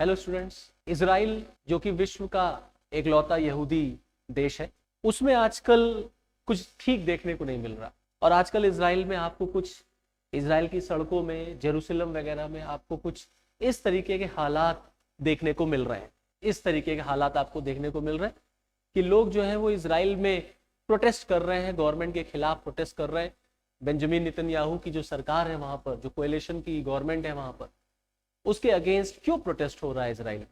Hello students. Israel जो कि विश्व का एकलौता यहूदी देश है, उसमें आजकल कुछ ठीक देखने को नहीं मिल रहा। और आजकल इसराइल में आपको कुछ इसराइल की सड़कों में, जेरूसलम वगैरह में आपको कुछ इस तरीके के हालात देखने को मिल रहे हैं। इस तरीके के हालात आपको देखने को मिल रहे हैं कि लोग जो है वो इसराइल में प्रोटेस्ट कर रहे हैं, गवर्नमेंट के खिलाफ प्रोटेस्ट कर रहे हैं। बेंजामिन नेतन्याहू की जो सरकार है वहां पर, जो कोएलिशन की गवर्नमेंट है वहां पर, उसके अगेंस्ट क्यों प्रोटेस्ट हो रहा है इसराइल में।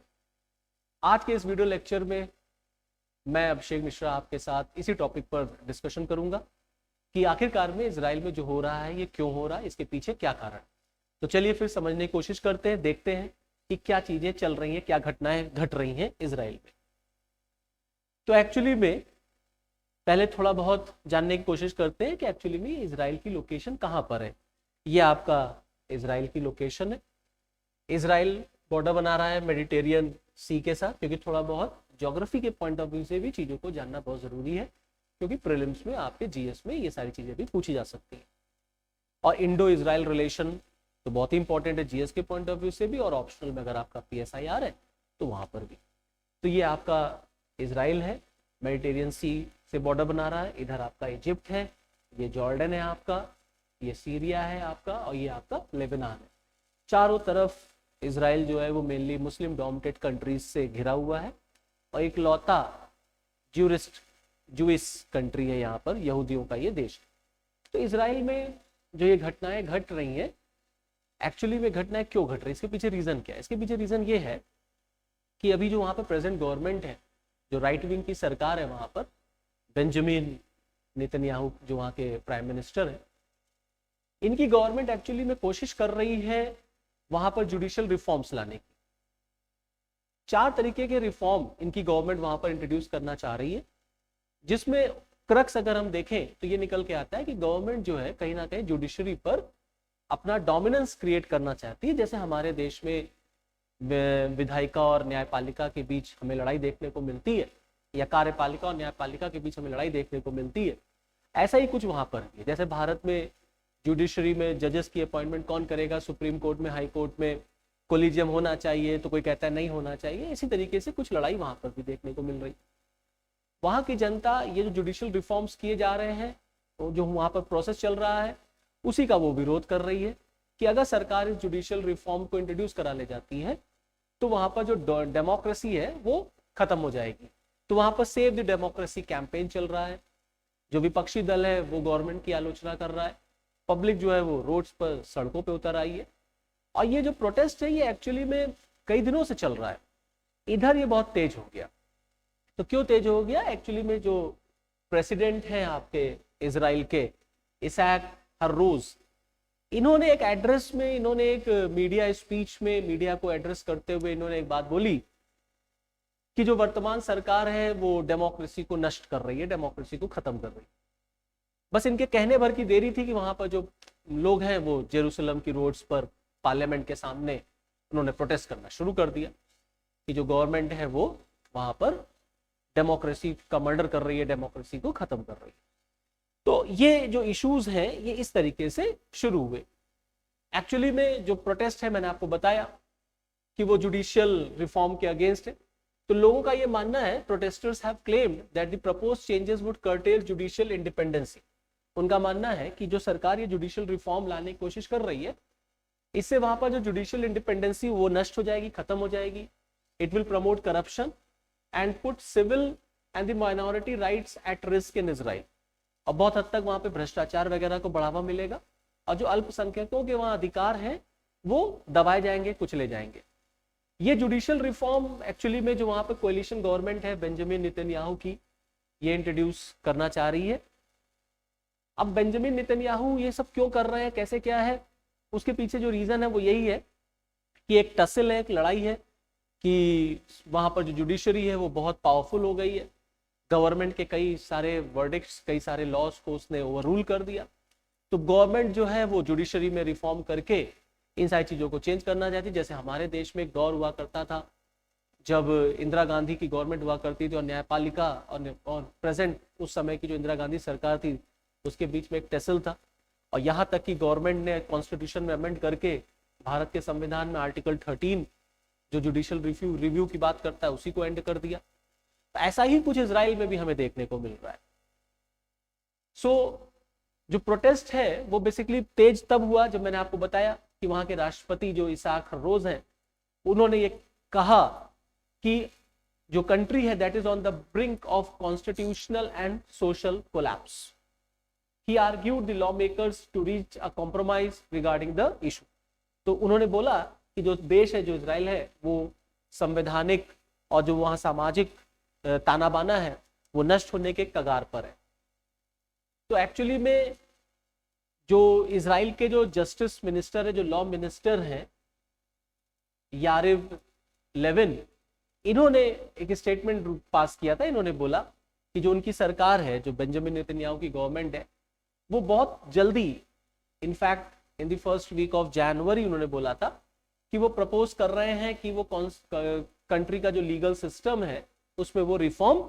आज के इस वीडियो लेक्चर में मैं अभिषेक मिश्रा आपके साथ इसी टॉपिक पर डिस्कशन करूंगा कि आखिरकार में इसराइल में जो हो रहा है ये क्यों हो रहा है, इसके पीछे क्या कारण है। तो चलिए फिर समझने की कोशिश करते हैं, देखते हैं कि क्या चीजें चल रही हैं, क्या घटनाएं घट रही हैं इसराइल में। तो एक्चुअली में पहले थोड़ा बहुत जानने की कोशिश करते हैं कि एक्चुअली में इसराइल की लोकेशन कहां पर है। ये आपका इसराइल की लोकेशन है। इसराइल बॉर्डर बना रहा है मेडिटेरियन सी के साथ, क्योंकि थोड़ा बहुत ज्योग्राफी के पॉइंट ऑफ व्यू से भी चीज़ों को जानना बहुत ज़रूरी है, क्योंकि प्रीलिम्स में आपके जीएस में ये सारी चीज़ें भी पूछी जा सकती हैं। और इंडो इसराइल रिलेशन तो बहुत ही इंपॉर्टेंट है जीएस के पॉइंट ऑफ व्यू से भी, और ऑप्शनल में अगर आपका PSIR है तो वहाँ पर भी। तो ये आपका इसराइल है, मेडिटेरियन सी से बॉर्डर बना रहा है। इधर आपका इजिप्ट है, ये जॉर्डन है आपका, ये सीरिया है आपका, और ये आपका लेबनान है। चारों तरफ इसराइल जो है वो मेनली मुस्लिम डोमिनेटेड कंट्रीज से घिरा हुआ है, और एक लौता जूइश कंट्री है यहाँ पर, यहूदियों का ये देश है। तो इसराइल में जो ये घटनाएं घट रही हैं, एक्चुअली में घटनाएं क्यों घट रही है, इसके पीछे रीजन क्या है। इसके पीछे रीजन ये है कि अभी जो वहाँ पर प्रेजेंट गवर्नमेंट है, जो राइट विंग की सरकार है वहाँ पर, बेंजामिन नेतन्याहू जो वहाँ के प्राइम मिनिस्टर है, इनकी गवर्नमेंट एक्चुअली में कोशिश कर रही है वहां पर जुडिशियल रिफॉर्म्स लाने की। 4 तरीके के रिफॉर्म इनकी गवर्नमेंट वहां पर इंट्रोड्यूस करना चाह रही है, जिसमें क्रक्स अगर हम देखें तो ये निकल के आता है कि गवर्नमेंट जो है कहीं ना कहीं जुडिशरी पर अपना डोमिनेंस क्रिएट करना चाहती है। जैसे हमारे देश में विधायिका और न्यायपालिका के बीच हमें लड़ाई देखने को मिलती है, या कार्यपालिका और न्यायपालिका के बीच हमें लड़ाई देखने को मिलती है, ऐसा ही कुछ वहां पर है। जैसे भारत में जुडिशरी में जजेस की अपॉइंटमेंट कौन करेगा, सुप्रीम कोर्ट में, हाई कोर्ट में कोलिजियम होना चाहिए, तो कोई कहता है नहीं होना चाहिए। इसी तरीके से कुछ लड़ाई वहां पर भी देखने को मिल रही। वहां की जनता ये जो जुडिशियल रिफॉर्म्स किए जा रहे हैं, तो जो वहां पर प्रोसेस चल रहा है, उसी का वो विरोध कर रही है कि अगर सरकार इस जुडिशियल रिफॉर्म को इंट्रोड्यूस करा ले जाती है तो वहां पर जो डेमोक्रेसी है वो खत्म हो जाएगी। तो वहां पर सेव द डेमोक्रेसी कैंपेन चल रहा है। जो विपक्षी दल है वो गवर्नमेंट की आलोचना कर रहा है, पब्लिक जो है वो रोड्स पर, सड़कों पे उतर आई है। और ये जो प्रोटेस्ट है ये एक्चुअली में कई दिनों से चल रहा है। इधर ये बहुत तेज हो गया। तो क्यों तेज हो गया, एक्चुअली में जो प्रेसिडेंट हैं आपके इसराइल के, इसहाक हर्रोज, इन्होंने एक एड्रेस में, इन्होंने एक मीडिया स्पीच में मीडिया को एड्रेस करते हुए इन्होंने एक बात बोली कि जो वर्तमान सरकार है वो डेमोक्रेसी को नष्ट कर रही है, डेमोक्रेसी को खत्म कर रही है। बस इनके कहने भर की देरी थी कि वहां पर जो लोग हैं वो जेरूसलम की रोड्स पर, पार्लियामेंट के सामने उन्होंने प्रोटेस्ट करना शुरू कर दिया कि जो गवर्नमेंट है वो वहां पर डेमोक्रेसी का मर्डर कर रही है, डेमोक्रेसी को खत्म कर रही है। तो ये जो इश्यूज हैं ये इस तरीके से शुरू हुए। एक्चुअली में जो प्रोटेस्ट है, मैंने आपको बताया कि वो जुडिशियल रिफॉर्म के अगेंस्ट है। तो लोगों का ये मानना है, protesters have claimed that the proposed changes would cartel judicial independency. उनका मानना है कि जो सरकार ये जुडिशियल रिफॉर्म लाने की कोशिश कर रही है, इससे वहां पर जो जुडिशियल इंडिपेंडेंसी वो नष्ट हो जाएगी, खत्म हो जाएगी। It will promote corruption and put civil and the minority rights at risk in Israel. और बहुत हद तक वहां पे भ्रष्टाचार वगैरह को बढ़ावा मिलेगा, और जो अल्पसंख्यकों के वहां अधिकार हैं वो दबाए जाएंगे, कुचले जाएंगे। ये जुडिशियल रिफॉर्म एक्चुअली में जो वहां पे कोएलिशन गवर्नमेंट है बेंजामिन नेतन्याहू की, ये इंट्रोड्यूस करना चाह रही है। अब बेंजामिन नेतन्याहू ये सब क्यों कर रहे हैं, कैसे क्या है, उसके पीछे जो रीजन है वो यही है कि एक टसल है, एक लड़ाई है कि वहां पर जो जुडिशरी है वो बहुत पावरफुल हो गई है। गवर्नमेंट के कई सारे वर्डिक्ट्स, कई सारे लॉज को उसने ओवररूल कर दिया। तो गवर्नमेंट जो है वो जुडिशरी में रिफॉर्म करके इन सारी चीज़ों को चेंज करना चाहती। जैसे हमारे देश में एक दौर हुआ करता था जब इंदिरा गांधी की गवर्नमेंट हुआ करती थी, और न्यायपालिका और प्रेजेंट उस समय की जो इंदिरा गांधी सरकार थी उसके बीच में एक टेसल था। और यहाँ तक कि गवर्नमेंट ने कॉन्स्टिट्यूशन में अमेंड करके भारत के संविधान में आर्टिकल 13 जो जुडिशियल रिव्यू की बात करता है उसी को एंड कर दिया। तो ऐसा ही कुछ इजराइल में भी हमें देखने को मिल रहा है। सो जो प्रोटेस्ट है वो बेसिकली तेज तब हुआ जब मैंने आपको बताया कि वहां के राष्ट्रपति जो इसाक हेरोज हैं, उन्होंने ये कहा कि जो कंट्री है that is on the brink of constitutional and social collapse. He argued the law makers to reach a compromise regarding the issue. तो उन्होंने बोला कि जो देश है, जो इजराइल है, वो संवैधानिक और जो वहां सामाजिक ताना बाना है वो नष्ट होने के कगार पर है। तो एक्चुअली में जो इजराइल के जो जस्टिस मिनिस्टर है, जो लॉ मिनिस्टर हैं, यारिव लेविन, इन्होंने एक स्टेटमेंट पास किया था। इन्होंने बोला कि जो उनकी सरकार है, जो बेंजामिन नेतन्याहू की गवर्नमेंट है, वो बहुत जल्दी, in fact in the first week of January, उन्होंने बोला था कि वो प्रपोज कर रहे हैं कि वो कंट्री का जो लीगल सिस्टम है उसमें वो रिफॉर्म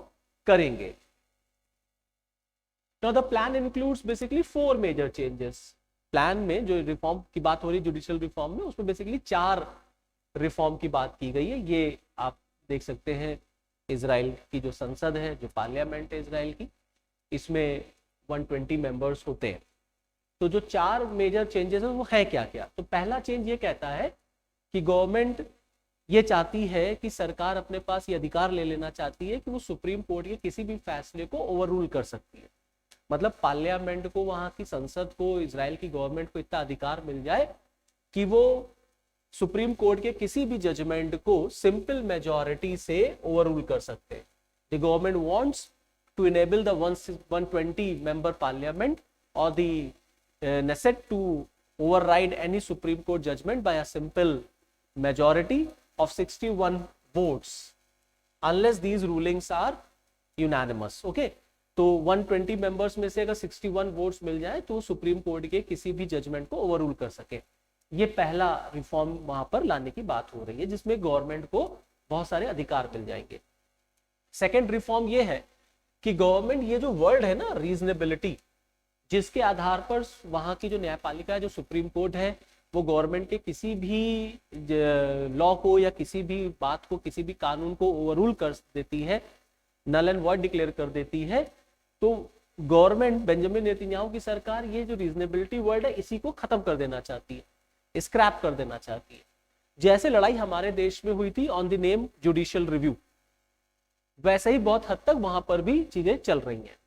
करेंगे। Now the plan includes basically 4 major changes। Plan में जो रिफॉर्म की बात हो रही है, जुडिशियल रिफॉर्म में, उसमें बेसिकली 4 रिफॉर्म की बात की गई है। ये आप देख सकते हैं इजराइल की जो संसद है, जो पार्लियामेंट है इजराइल की, इसमें 120 मेंबर्स होते हैं। तो जो 4 मेजर चेंजेस है वो है क्या क्या। तो पहला चेंज ये कहता है कि गवर्नमेंट ये चाहती है कि सरकार अपने पास ये अधिकार ले लेना चाहती है कि वो सुप्रीम कोर्ट के किसी भी फैसले को ओवररूल कर सकती है। मतलब पार्लियामेंट को, वहां की संसद को, इजराइल की गवर्नमेंट को इतना अधिकार मिल जाए कि वो सुप्रीम कोर्ट के किसी भी जजमेंट को सिंपल मेजॉरिटी से ओवररूल कर सकते हैं। The government wants to enable the 120 member parliament और the Knesset to override any supreme court judgment by a simple majority of 61 votes unless these rulings are unanimous। okay? तो 120 members में से अगर 61 votes मिल जाए तो सुप्रीम कोर्ट के किसी भी जजमेंट को ओवररूल कर सके। ये पहला रिफॉर्म वहां पर लाने की बात हो रही है, जिसमें गवर्नमेंट को बहुत सारे अधिकार मिल जाएंगे। सेकेंड रिफॉर्म ये है कि गवर्नमेंट, ये जो वर्ड है ना रीजनेबिलिटी, जिसके आधार पर वहां की जो न्यायपालिका है, जो सुप्रीम कोर्ट है, वो गवर्नमेंट के किसी भी लॉ को या किसी भी बात को, किसी भी कानून को ओवररूल कर देती है, नल एंड वॉइड डिक्लेयर कर देती है। तो गवर्नमेंट, बेंजामिन नेतन्याहू की सरकार, ये जो रीजनेबिलिटी वर्ड है इसी को खत्म कर देना चाहती है, स्क्रैप कर देना चाहती है। जैसे लड़ाई हमारे देश में हुई थी on the name judicial review, वैसे ही बहुत हद तक वहां पर भी चीजें चल रही हैं।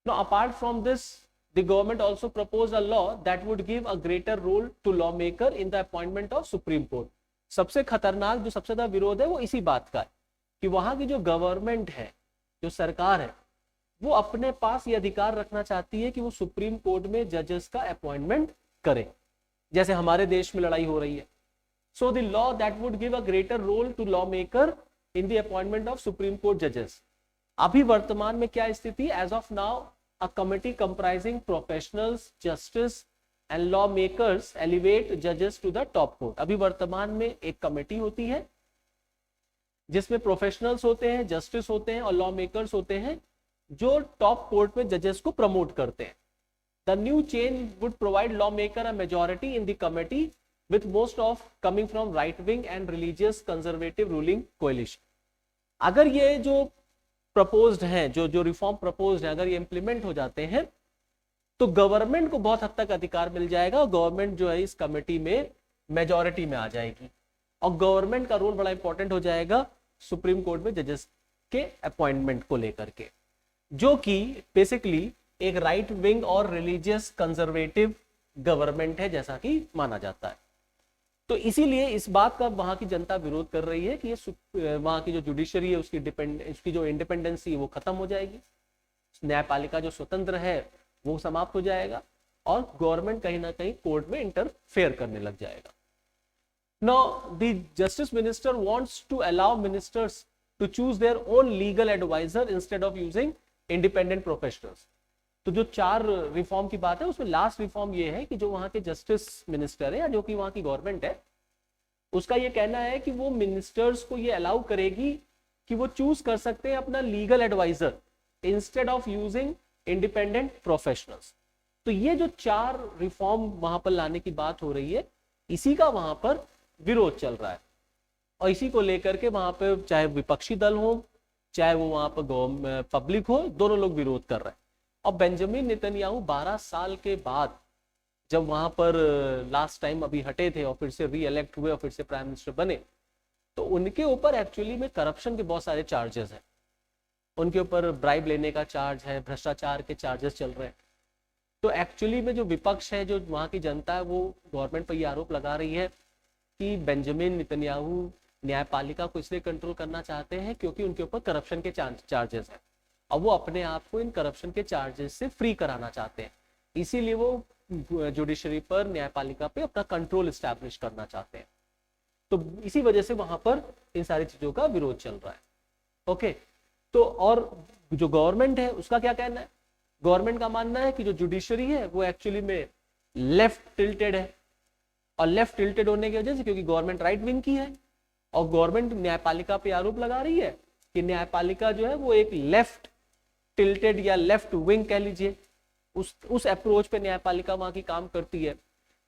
Now apart from this, the government also proposed a law that would give a greater role to lawmaker in the appointment of Supreme Court। सबसे खतरनाक, जो सबसे ज्यादा विरोध है वो इसी बात का है कि वहां की जो गवर्नमेंट है, जो सरकार है, वो अपने पास ये अधिकार रखना चाहती है कि वो सुप्रीम कोर्ट में जजेस का अपॉइंटमेंट करे, जैसे हमारे देश में लड़ाई हो रही है। So the law that would give a greater role to law maker in the appointment of supreme court जजेस। अभी वर्तमान में क्या स्थिति, as of now a committee comprising professionals, justice and lawmakers elevate judges to the top court। अभी वर्तमान में एक कमेटी होती है जिसमें प्रोफेशनल्स होते हैं, जस्टिस होते हैं और लॉ मेकर्स होते हैं, जो टॉप कोर्ट में जजेस को प्रमोट करते हैं। The new change would provide lawmaker a majority in the committee with most of coming from right wing and religious conservative ruling coalition। अगर ये जो प्रपोज्ड हैं, जो रिफॉर्म प्रपोज्ड है, अगर ये इंप्लीमेंट हो जाते हैं तो गवर्नमेंट को बहुत हद तक अधिकार मिल जाएगा और गवर्नमेंट जो है इस कमेटी में मेजॉरिटी में आ जाएगी और गवर्नमेंट का रोल बड़ा इंपॉर्टेंट हो जाएगा सुप्रीम कोर्ट में जजेस के अपॉइंटमेंट को लेकर के, जो कि बेसिकली एक राइट विंग और रिलीजियस कंजर्वेटिव गवर्नमेंट है जैसा कि माना जाता है। तो इसीलिए इस बात का वहां की जनता विरोध कर रही है कि ये वहां की जो जुडिशरी है उसकी जो इंडिपेंडेंसी है वो खत्म हो जाएगी, न्यायपालिका जो स्वतंत्र है वो समाप्त हो जाएगा और गवर्नमेंट कहीं ना कहीं कोर्ट में इंटरफेयर करने लग जाएगा। Now the justice minister wants to allow ministers to choose their own legal adviser instead of using independent professionals. तो जो 4 रिफॉर्म की बात है उसमें लास्ट रिफॉर्म ये है कि जो वहां के जस्टिस मिनिस्टर है या जो कि वहां की गवर्नमेंट है, उसका ये कहना है कि वो मिनिस्टर्स को ये अलाउ करेगी कि वो चूज कर सकते हैं अपना legal adviser instead of using independent professionals. तो ये जो 4 रिफॉर्म वहां पर लाने की बात हो रही है, इसी का वहां पर विरोध चल रहा है। और इसी को लेकर के वहां पे चाहे विपक्षी दल हो, चाहे वो वहां पर पब्लिक हो, दोनों लोग विरोध कर रहे हैं। और बेंजामिन नेतन्याहू 12 साल के बाद जब वहां पर लास्ट टाइम अभी हटे थे और फिर से री इलेक्ट हुए और फिर से प्राइम मिनिस्टर बने, तो उनके ऊपर एक्चुअली में करप्शन के बहुत सारे चार्जेस हैं। उनके ऊपर ब्राइब लेने का चार्ज है, भ्रष्टाचार के चार्जेस चल रहे हैं। तो एक्चुअली में जो विपक्ष है, जो वहाँ की जनता है, वो गवर्नमेंट पर ये आरोप लगा रही है कि बेंजामिन नेतन्याहू न्यायपालिका को इसलिए कंट्रोल करना चाहते हैं क्योंकि उनके ऊपर करप्शन के चार्जेस हैं और वो अपने आप को इन करप्शन के चार्जेस से फ्री कराना चाहते हैं। इसीलिए वो जुडिशरी पर, न्यायपालिका पे अपना कंट्रोल एस्टैब्लिश करना चाहते हैं। तो इसी वजह से वहां पर इन सारी चीजों का विरोध चल रहा है। ओके, तो और जो गवर्नमेंट है उसका क्या कहना है? गवर्नमेंट का मानना है कि जो जुडिशरी है वो एक्चुअली में लेफ्ट टिल्टेड है, और लेफ्ट टिल्टेड होने की वजह से, क्योंकि गवर्नमेंट राइट विंग की है और गवर्नमेंट न्यायपालिका पे आरोप लगा रही है कि न्यायपालिका जो है वो एक लेफ्ट टिल्टेड या लेफ्ट विंग कह लीजिए, उस अप्रोच पे न्यायपालिका वहां की काम करती है,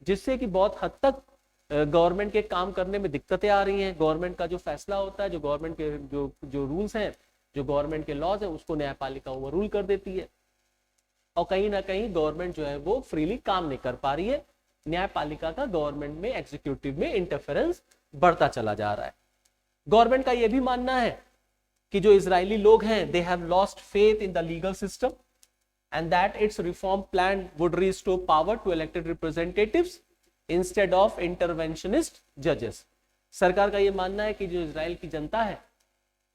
जिससे कि बहुत हद तक गवर्नमेंट के काम करने में दिक्कतें आ रही हैं। गवर्नमेंट का जो फैसला होता है, जो गवर्नमेंट के जो रूल्स हैं, जो गवर्नमेंट के लॉज हैं, उसको न्यायपालिका ओवर रूल कर देती है और कहीं ना कहीं गवर्नमेंट जो है वो फ्रीली काम नहीं कर पा रही है। न्यायपालिका का गवर्नमेंट में, एग्जीक्यूटिव में इंटरफेरेंस बढ़ता चला जा रहा है। गवर्नमेंट का यह भी मानना है कि जो इजरायली लोग हैं, they have lost faith in the legal system and that its reform plan would restore power to elected representatives instead of interventionist जजेस। सरकार का यह मानना है कि जो इजराइल की जनता है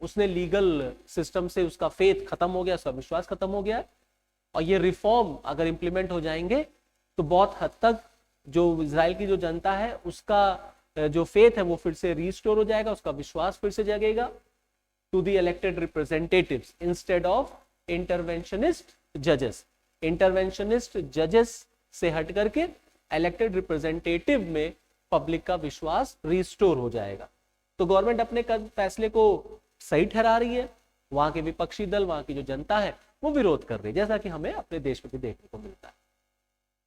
उसने लीगल सिस्टम से उसका फेथ खत्म हो गया, उसका विश्वास खत्म हो गया, और ये रिफॉर्म अगर इंप्लीमेंट हो जाएंगे तो बहुत हद तक जो इजराइल की जो जनता है उसका जो फेथ है वो फिर से रिस्टोर हो जाएगा, उसका विश्वास फिर से जगेगा to the elected representatives instead of interventionist जजेस। इंटरवेंशनिस्ट जजेस से हट करके इलेक्टेड रिप्रेजेंटेटिव में पब्लिक का विश्वास रिस्टोर हो जाएगा। तो गवर्नमेंट अपने फैसले को सही ठहरा रही है, वहां के विपक्षी दल, वहां की जो जनता है वो विरोध कर रही है, जैसा कि हमें अपने देश में भी देखने को मिलता है।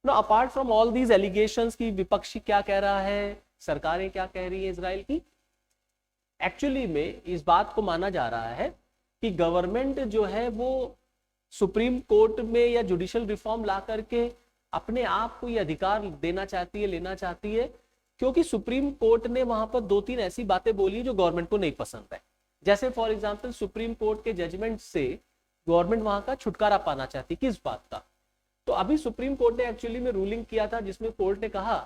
Know apart from all these allegations की विपक्षी क्या कह रहा है, सरकारें क्या कह रही है इजराइल की, एक्चुअली में इस बात को माना जा रहा है कि गवर्नमेंट जो है वो सुप्रीम कोर्ट में या जुडिशियल रिफॉर्म ला करके अपने आप को ये अधिकार देना चाहती है, लेना चाहती है, क्योंकि सुप्रीम कोर्ट ने वहां पर 2-3 ऐसी बातें बोली जो गवर्नमेंट को नहीं पसंद है। जैसे फॉर एग्जांपल सुप्रीम कोर्ट के जजमेंट से गवर्नमेंट वहां का छुटकारा पाना चाहती, किस बात का? तो अभी सुप्रीम कोर्ट ने एक्चुअली में रूलिंग किया था जिसमें कोर्ट ने कहा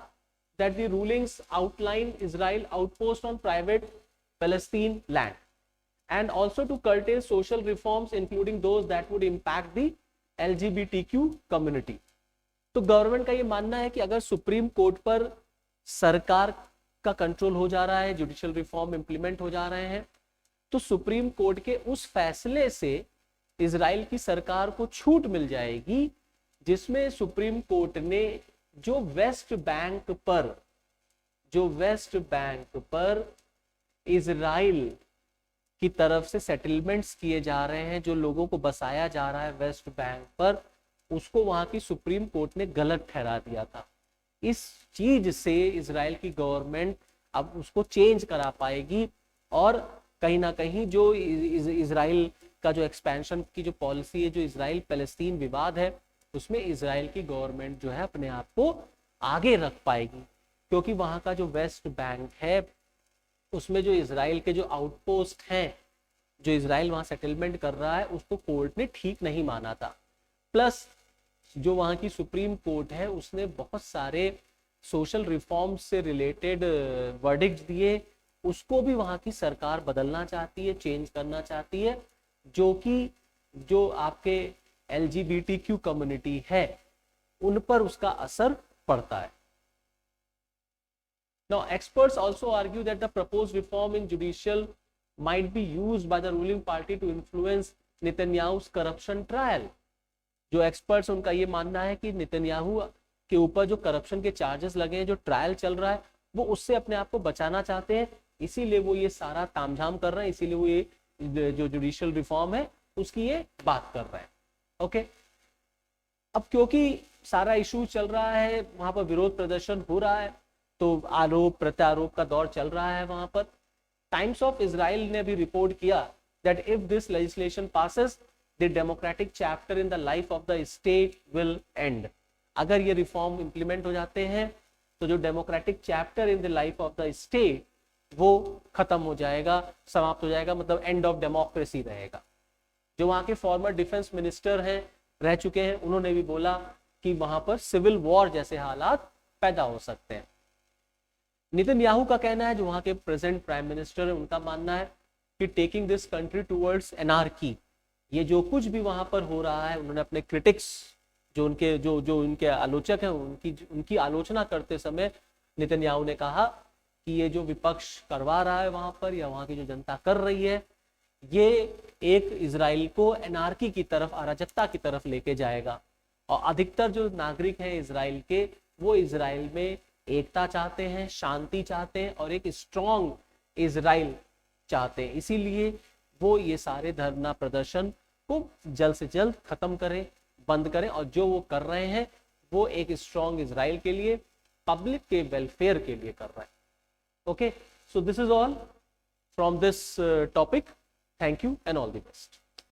that the rulings outline Israel outpost on private Palestine land and also to curtail social reforms including those that would impact the LGBTQ community। तो गवर्नमेंट का ये मानना है कि अगर सुप्रीम कोर्ट पर सरकार का कंट्रोल हो जा रहा है, जुडिशियल रिफॉर्म इंप्लीमेंट हो जा रहे हैं, तो सुप्रीम कोर्ट के उस फैसले से इजराइल की सरकार को छूट मिल जाएगी, जिसमें सुप्रीम कोर्ट ने जो वेस्ट बैंक पर इजराइल की तरफ से सेटलमेंट्स किए जा रहे हैं, जो लोगों को बसाया जा रहा है वेस्ट बैंक पर, उसको वहां की सुप्रीम कोर्ट ने गलत ठहरा दिया था। इस चीज से इजराइल की गवर्नमेंट अब उसको चेंज करा पाएगी और कहीं ना कहीं जो इजराइल का जो एक्सपेंशन की जो पॉलिसी है, जो इजराइल पैलेस्टीन विवाद है, उसमें इजराइल की गवर्नमेंट जो है अपने आप को आगे रख पाएगी, क्योंकि वहां का जो वेस्ट बैंक है उसमें जो इजराइल के जो आउटपोस्ट हैं, जो इजराइल वहां सेटलमेंट कर रहा है, उसको कोर्ट ने ठीक नहीं माना था। प्लस जो वहां की सुप्रीम कोर्ट है उसने बहुत सारे सोशल रिफॉर्म्स से रिलेटेड वर्डिक्ट दिए, उसको भी वहां की सरकार बदलना चाहती है, चेंज करना चाहती है, जो कि जो आपके LGBTQ कम्युनिटी है उन पर उसका असर पड़ता है। Now, experts also argue that the proposed reform in judicial might be used by the ruling party to influence Netanyahu's corruption trial। जो एक्सपर्ट्स उनका ये मानना है कि नेतन्याहू के ऊपर जो करप्शन के चार्जेस लगे हैं, जो ट्रायल चल रहा है, वो उससे अपने आप को बचाना चाहते हैं, इसीलिए वो ये सारा तामझाम कर रहे हैं, इसीलिए वो ये जो जुडिशियल रिफॉर्म है उसकी ये बात कर रहे हैं। ओके, अब क्योंकि सारा इशू चल रहा है, वहां पर विरोध प्रदर्शन हो रहा है, तो आरोप प्रत्यारोप का दौर चल रहा है वहां पर। टाइम्स ऑफ इजराइल ने भी रिपोर्ट किया that if this legislation passes the democratic chapter in the life of the state will and. अगर ये रिफॉर्म इंप्लीमेंट हो जाते हैं तो जो democratic chapter in the life of the state वो खत्म हो जाएगा, समाप्त हो जाएगा, मतलब एंड ऑफ डेमोक्रेसी रहेगा। जो वहां के फॉर्मर डिफेंस मिनिस्टर हैं, रह चुके हैं, उन्होंने भी बोला कि वहां पर सिविल वॉर जैसे हालात पैदा हो सकते हैं। नेतन्याहू का कहना है, जो वहां के प्रेजेंट प्राइम मिनिस्टर है, उनका मानना है कि taking this country towards anarchy, ये जो कुछ भी वहां पर हो रहा है, उन्होंने अपने क्रिटिक्स जो उनके आलोचक हैं उनकी आलोचना करते समय नेतन्याहू ने कहा कि ये जो विपक्ष करवा रहा है वहां पर, या वहां की जो जनता कर रही है, ये एक इजराइल को एनार्की की तरफ, अराजकता की तरफ लेके जाएगा। और अधिकतर जो नागरिक हैं इजराइल के, वो इजराइल में एकता चाहते हैं, शांति चाहते हैं और एक स्ट्रॉन्ग इजराइल चाहते हैं। इसीलिए वो ये सारे धरना प्रदर्शन को जल्द से जल्द खत्म करें, बंद करें, और जो वो कर रहे हैं वो एक स्ट्रॉन्ग इजराइल के लिए, पब्लिक के वेलफेयर के लिए कर रहे हैं। Okay, so this is all from this topic. Thank you and all the best.